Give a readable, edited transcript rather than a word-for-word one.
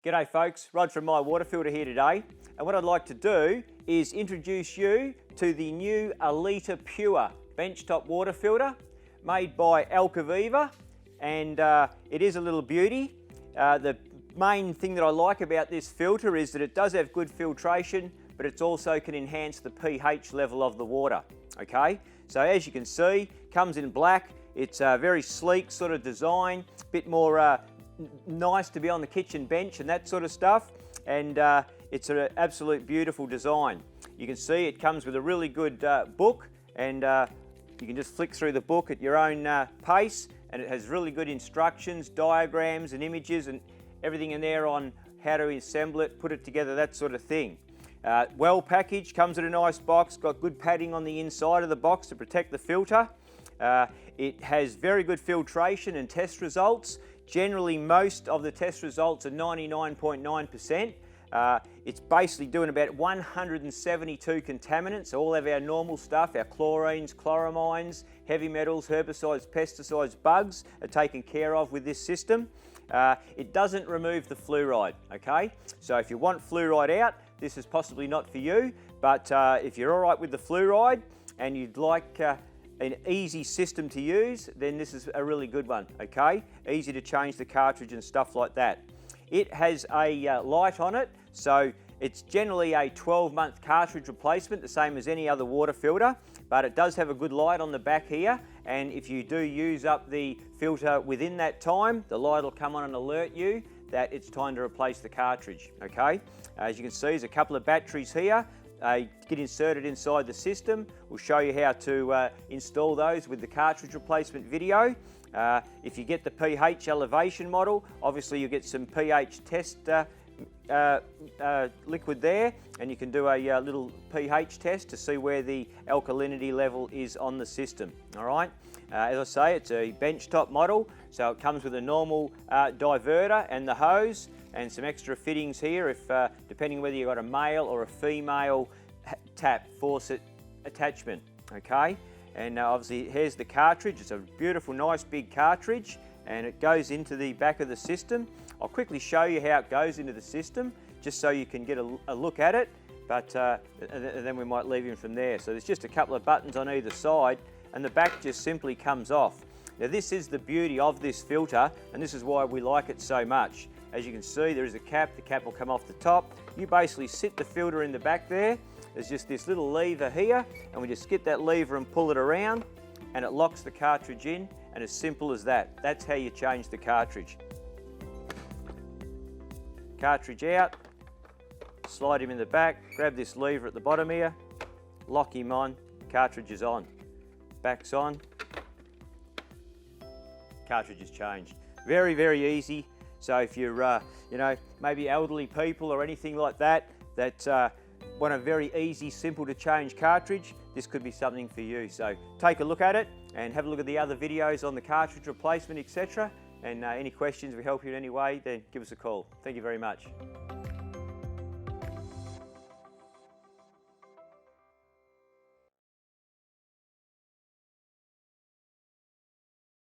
G'day folks, Rod from My Water Filter here today, and what I'd like to do is introduce you to the new Elita Pure benchtop water filter made by Alkaviva, and it is a little beauty. The main thing that I like about this filter is that it does have good filtration, but it also can enhance the pH level of the water. Okay, so as you can see, comes in black. It's a very sleek sort of design, bit more nice to be on the kitchen bench and that sort of stuff, and it's an absolute beautiful design. You can see it comes with a really good book, and you can just flick through the book at your own pace, and it has really good instructions, diagrams and images and everything in there on how to assemble it, put it together, that sort of thing. Well packaged, comes in a nice box, got good padding on the inside of the box to protect the filter. It has very good filtration and test results. Generally, most of the test results are 99.9%. It's basically doing about 172 contaminants. So all of our normal stuff, our chlorines, chloramines, heavy metals, herbicides, pesticides, bugs are taken care of with this system. It doesn't remove the fluoride, okay? So if you want fluoride out, this is possibly not for you, but if you're all right with the fluoride and you'd like an easy system to use, then this is a really good one, okay? Easy to change the cartridge and stuff like that. It has a light on it, so it's generally a 12-month cartridge replacement, the same as any other water filter, but it does have a good light on the back here, and if you do use up the filter within that time, the light will come on and alert you that it's time to replace the cartridge, okay? As you can see, there's a couple of batteries here. Get inserted inside the system. We'll show you how to install those with the cartridge replacement video. If you get the pH elevation model, obviously you'll get some pH test liquid there, and you can do a little pH test to see where the alkalinity level is on the system. All right, as I say, it's a benchtop model, so it comes with a normal diverter and the hose, and some extra fittings here if depending whether you've got a male or a female tap faucet attachment, okay? And obviously here's the cartridge. It's a beautiful, nice big cartridge, and it goes into the back of the system. I'll quickly show you how it goes into the system just so you can get a look at it, but and then we might leave him from there. So there's just a couple of buttons on either side, and the back just simply comes off. Now this is the beauty of this filter, and this is why we like it so much. As you can see, there is a cap. The cap will come off the top. You basically sit the filter in the back there. There's just this little lever here, and we just get that lever and pull it around, and it locks the cartridge in, and as simple as that. That's how you change the cartridge. Cartridge out, slide him in the back, grab this lever at the bottom here, lock him on, cartridge is on. Back's on, cartridge is changed. Very, very easy. So if you're, you know, maybe elderly people or anything like that, that want a very easy, simple to change cartridge, this could be something for you. So take a look at it and have a look at the other videos on the cartridge replacement, etc. And any questions, we help you in any way, then give us a call. Thank you very much.